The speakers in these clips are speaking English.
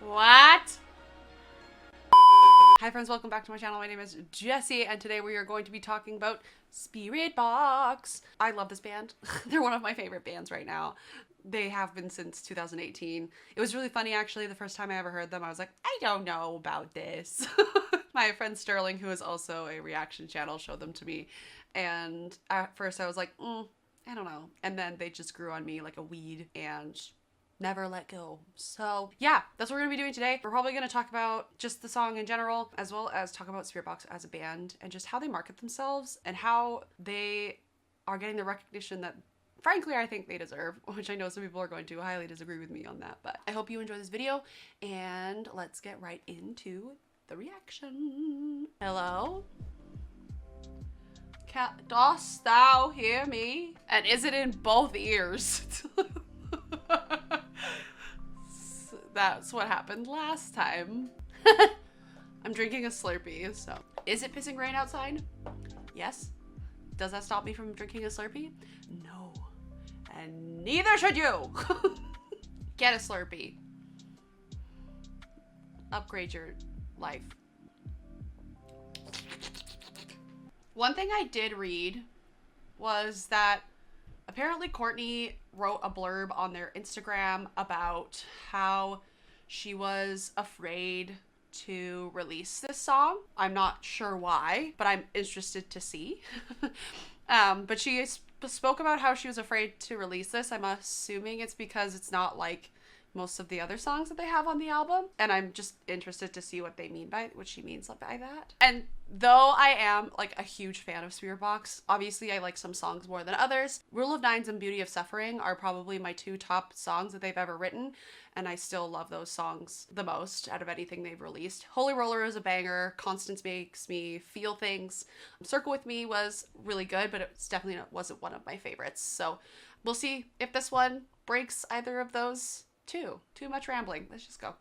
What? Hi friends, welcome back to my channel. My name is Jessie and today we are going to be talking about Spiritbox. I love this band. They're one of my favorite bands right now. They have been since 2018. It was really funny actually, the first time I ever heard them I was like, I don't know about this. My friend Sterling, who is also a reaction channel, showed them to me and at first I was like, I don't know. And then they just grew on me like a weed and never let go. So yeah, that's what we're gonna be doing today. We're probably gonna talk about just the song in general, as well as talk about Spiritbox as a band and just how they market themselves and how they are getting the recognition that frankly I think they deserve, which I know some people are going to highly disagree with me on that, but I hope you enjoy this video and let's get right into the reaction. Hello? Dost thou hear me? And is it in both ears? That's what happened last time. I'm drinking a Slurpee, so. Is it pissing rain outside? Yes. Does that stop me from drinking a Slurpee? No. And neither should you. Get a Slurpee. Upgrade your life. One thing I did read was that apparently Courtney wrote a blurb on their Instagram about how she was afraid to release this song. I'm not sure why, but I'm interested to see. But she spoke about how she was afraid to release this. I'm assuming it's because it's not like most of the other songs that they have on the album, and I'm just interested to see what she means by that. And though I am like a huge fan of Spiritbox, obviously I like some songs more than others. Rule of Nines and Beauty of Suffering are probably my two top songs that they've ever written, and I still love those songs the most out of anything they've released. Holy Roller is a banger. Constance makes me feel things. Circle with Me was really good, but it definitely wasn't one of my favorites. So we'll see if this one breaks either of those two. Too much rambling. Let's just go.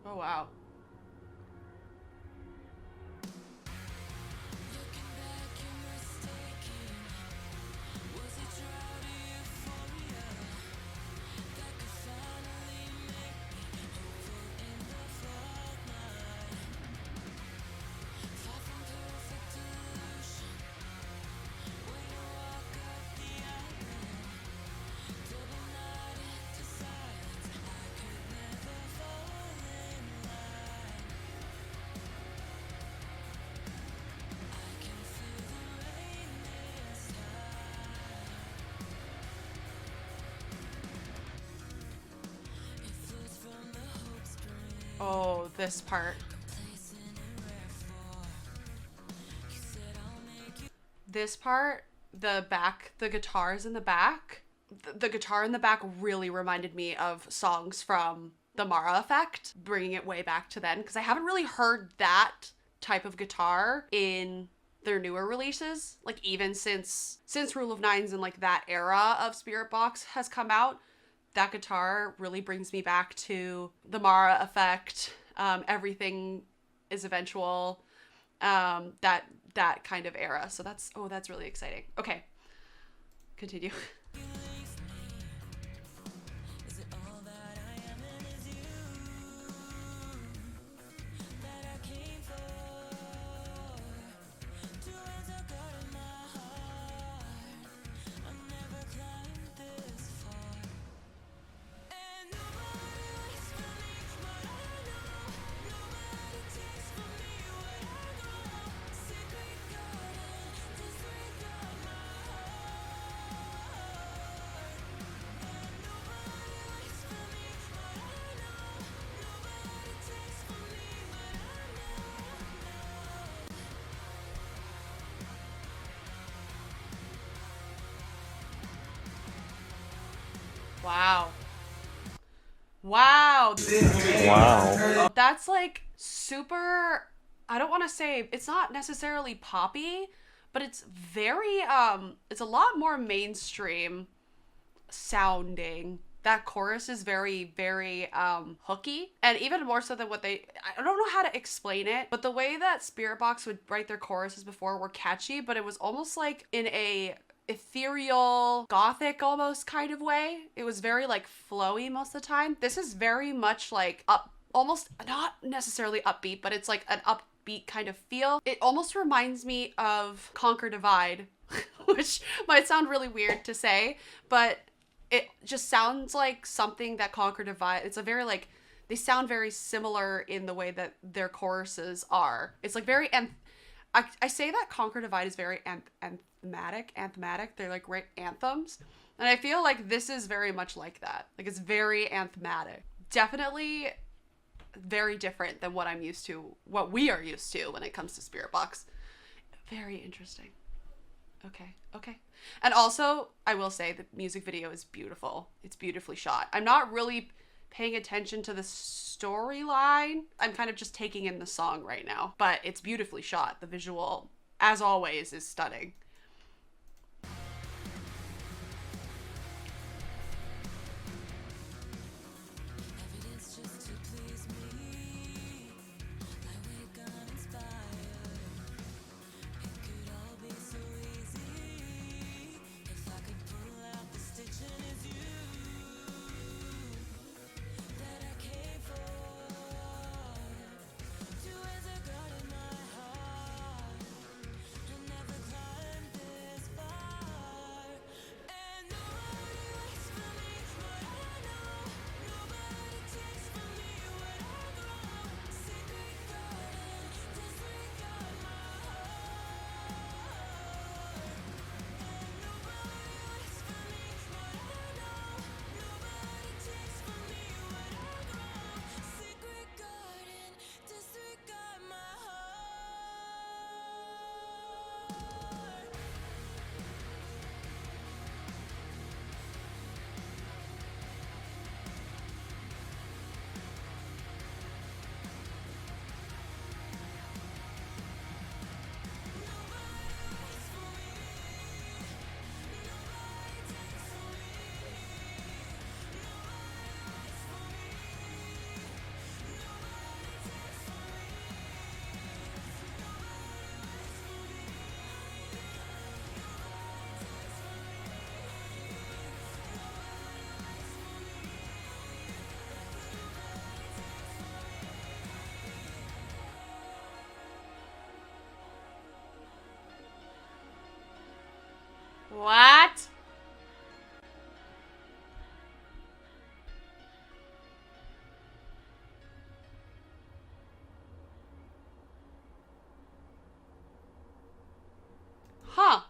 Oh, wow. Oh, this part. This part, the guitars in the back, the guitar in the back really reminded me of songs from the Mara Effect, bringing it way back to then, because I haven't really heard that type of guitar in their newer releases, like even since Rule of Nines and like that era of Spiritbox has come out. That guitar really brings me back to the Mara Effect, Everything is Eventual, that kind of era. So that's really exciting. Okay, continue. Wow. Wow. Wow. That's like super, I don't want to say, it's not necessarily poppy, but it's very, it's a lot more mainstream sounding that chorus is very, very hooky, and even more so than what I don't know how to explain it, but the way that Spiritbox would write their choruses before were catchy, but it was almost like in a ethereal, gothic almost kind of way. It was very like flowy most of the time. This is very much like up, almost not necessarily upbeat, but it's like an upbeat kind of feel. It almost reminds me of Conquer Divide, which might sound really weird to say, but it just sounds like something that Conquer Divide, it's a very like, they sound very similar in the way that their choruses are. It's like very, I say that Conquer Divide is very anthematic. They're like great anthems. And I feel like this is very much like that. Like it's very anthematic. Definitely very different than what I'm used to, what we are used to when it comes to Spiritbox. Very interesting. Okay. And also, I will say the music video is beautiful. It's beautifully shot. I'm not really paying attention to the storyline. I'm kind of just taking in the song right now, but it's beautifully shot. The visual, as always, is stunning. What? Huh.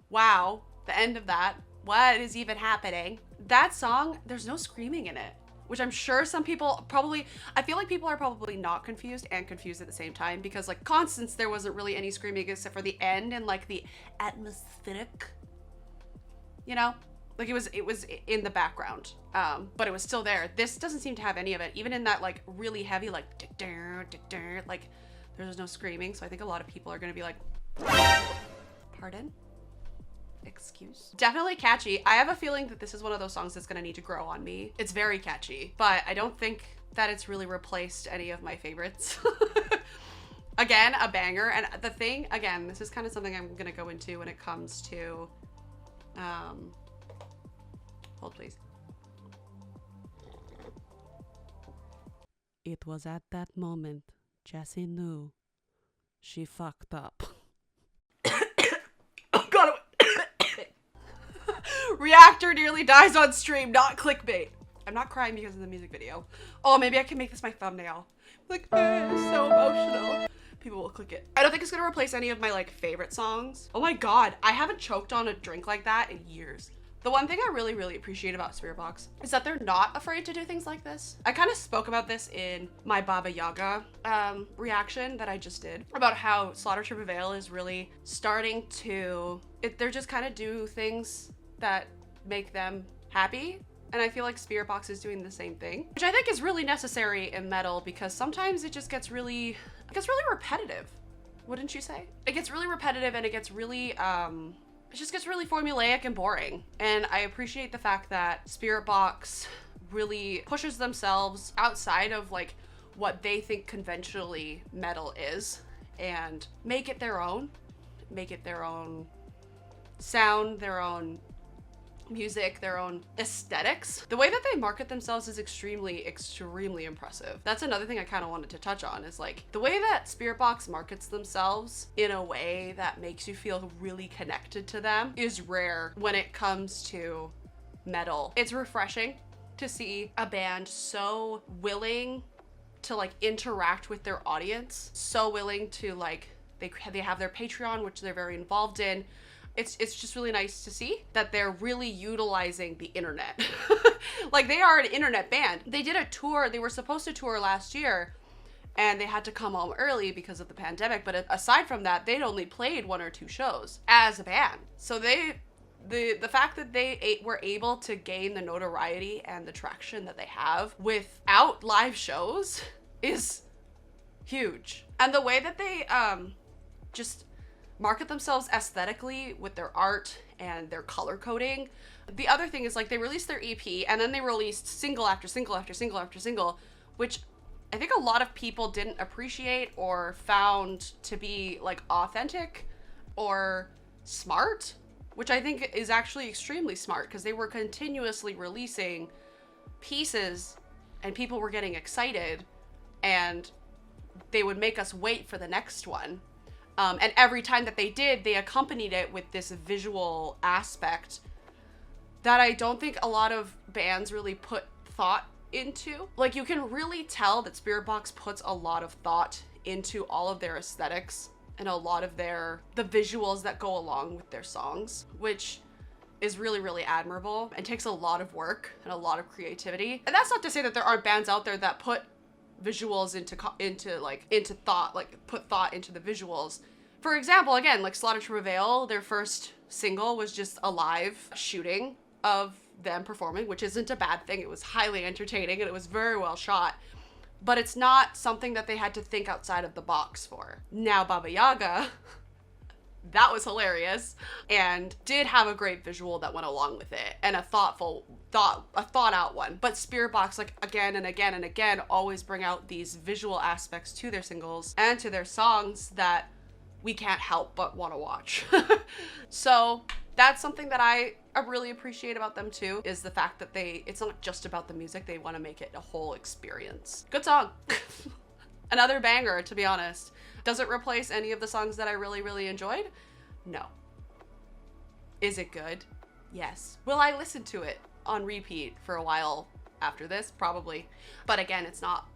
Wow. The end of that. What is even happening? That song, there's no screaming in it, which I'm sure some people probably, I feel like people are probably not confused and confused at the same time, because like Constance, there wasn't really any screaming except for the end and like the atmospheric, you know, like it was in the background, but it was still there. This doesn't seem to have any of it, even in that like really heavy like like there's no screaming. So I think a lot of people are gonna be like, pardon, excuse. Definitely catchy. I have a feeling that this is one of those songs that's gonna need to grow on me. It's very catchy, but I don't think that it's really replaced any of my favorites. Again, a banger. And the thing, again, this is kind of something I'm gonna go into when it comes to hold please. It was at that moment Jessie knew she fucked up. Oh god. Reactor nearly dies on stream, not clickbait. I'm not crying because of the music video. Oh, maybe I can make this my thumbnail. Like, it's so emotional. People will click it. I don't think it's gonna replace any of my like favorite songs. Oh my god, I haven't choked on a drink like that in years. The one thing I really, really appreciate about Spiritbox is that they're not afraid to do things like this. I kind of spoke about this in my Baba Yaga reaction that I just did, about how Slaughter to Prevail is really starting to, they're just kind of do things that make them happy. And I feel like Spiritbox is doing the same thing, which I think is really necessary in metal, because sometimes it just gets really, repetitive. Wouldn't you say? It gets really repetitive, and it gets really it just gets really formulaic and boring. And I appreciate the fact that Spiritbox really pushes themselves outside of like what they think conventionally metal is and make it their own sound, their own music, their own aesthetics. The way that they market themselves is extremely impressive. That's another thing I kind of wanted to touch on, is like the way that Spiritbox markets themselves in a way that makes you feel really connected to them is rare when it comes to metal. It's refreshing to see a band so willing to like interact with their audience, so willing to like, they have their Patreon, which they're very involved in. It's just really nice to see that they're really utilizing the internet. Like, they are an internet band. They did a tour. They were supposed to tour last year and they had to come home early because of the pandemic. But aside from that, they'd only played 1 or 2 shows as a band. So the fact that they were able to gain the notoriety and the traction that they have without live shows is huge. And the way that they just market themselves aesthetically with their art and their color coding. The other thing is like they released their EP and then they released single after single after single after single, which I think a lot of people didn't appreciate or found to be like authentic or smart, which I think is actually extremely smart, because they were continuously releasing pieces and people were getting excited and they would make us wait for the next one. And every time that they did, they accompanied it with this visual aspect that I don't think a lot of bands really put thought into. Like, you can really tell that Spiritbox puts a lot of thought into all of their aesthetics and a lot of the visuals that go along with their songs, which is really admirable and takes a lot of work and a lot of creativity. And that's not to say that there aren't bands out there that put visuals into thought, like put thought into the visuals. For example, again, like Slaughter to Prevail, their first single was just a live shooting of them performing, which isn't a bad thing. It was highly entertaining and it was very well shot, but it's not something that they had to think outside of the box for. Now Baba Yaga, that was hilarious and did have a great visual that went along with it, and a thought out one. But Spiritbox, like, again and again and again, always bring out these visual aspects to their singles and to their songs that we can't help but want to watch. So that's something that I really appreciate about them too, is the fact that it's not just about the music, they want to make it a whole experience. Good song. Another banger, to be honest. Does it replace any of the songs that I really enjoyed? No. Is it good? Yes. Will I listen to it on repeat for a while after this? Probably. But again, it's not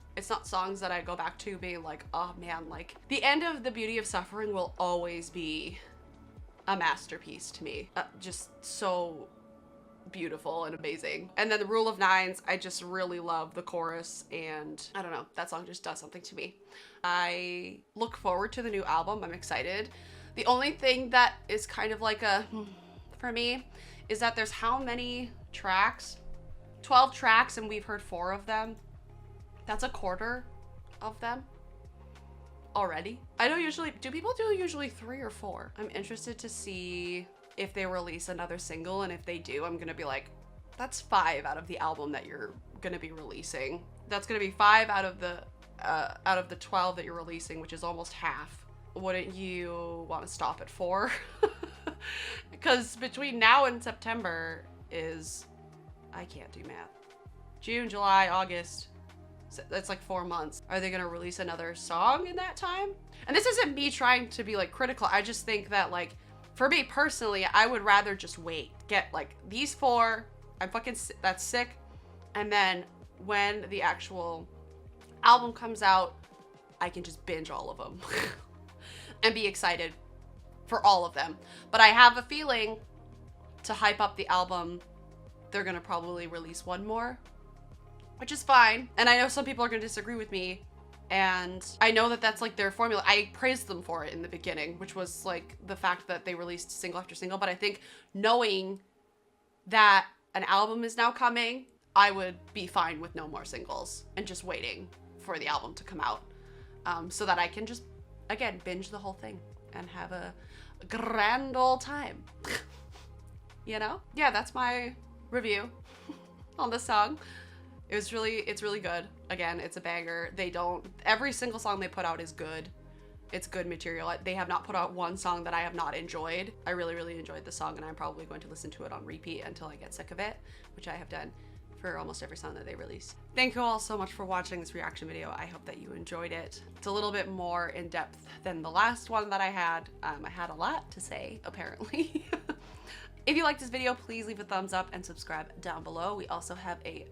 songs that I go back to being like, oh man, like the end of The Beauty of Suffering will always be a masterpiece to me. Just so beautiful and amazing. And then the Rule of Nines, I just really love the chorus, and I don't know, that song just does something to me. I look forward to the new album. I'm excited. The only thing that is kind of like for me is that there's how many tracks? 12 tracks, and we've heard 4 of them. That's a quarter of them already. I know do people do usually 3 or 4? I'm interested to see if they release another single, and if they do, I'm gonna be like, that's 5 out of the album that you're gonna be releasing. That's gonna be 5 out of the 12 that you're releasing, which is almost half. Wouldn't you want to stop at 4? Because between now and September is, I can't do math. June, July, August. That's like 4 months. Are they gonna release another song in that time? And this isn't me trying to be like critical. I just think that, like, for me personally, I would rather just wait. Get like these 4. That's sick. And then when the actual album comes out, I can just binge all of them and be excited for all of them. But I have a feeling, to hype up the album, they're gonna probably release 1 more, which is fine. And I know some people are gonna disagree with me, and I know that that's like their formula. I praised them for it in the beginning, which was like the fact that they released single after single. But I think knowing that an album is now coming, I would be fine with no more singles and just waiting for the album to come out, so that I can just, again, binge the whole thing and have a grand old time. You know? Yeah, that's my review on the song. It's really good. Again, it's a banger. Every single song they put out is good. It's good material. They have not put out one song that I have not enjoyed. I really enjoyed the song, and I'm probably going to listen to it on repeat until I get sick of it, which I have done for almost every song that they release. Thank you all so much for watching this reaction video. I hope that you enjoyed it. It's a little bit more in depth than the last one that I had. I had a lot to say, apparently. If you liked this video, please leave a thumbs up and subscribe down below. We also have a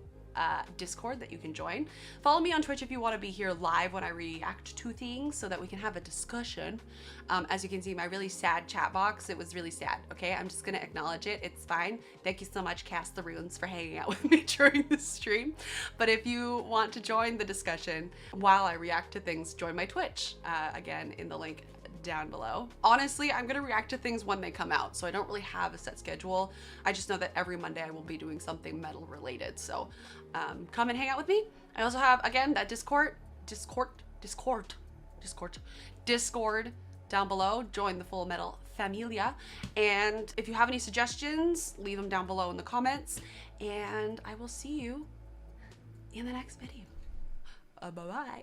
Discord that you can join. Follow me on Twitch if you want to be here live when I react to things so that we can have a discussion. As you can see, my really sad chat box, it was really sad, okay? I'm just gonna acknowledge it. It's fine. Thank you so much, Cast the Runes, for hanging out with me during this stream. But if you want to join the discussion while I react to things, join my Twitch, again, in the link down below. Honestly, I'm gonna react to things when they come out, so I don't really have a set schedule. I just know that every Monday I will be doing something metal related, so come and hang out with me. I also have, again, that Discord down below. Join the Full Metal Familia, and if you have any suggestions, leave them down below in the comments, and I will see you in the next video. Bye-bye.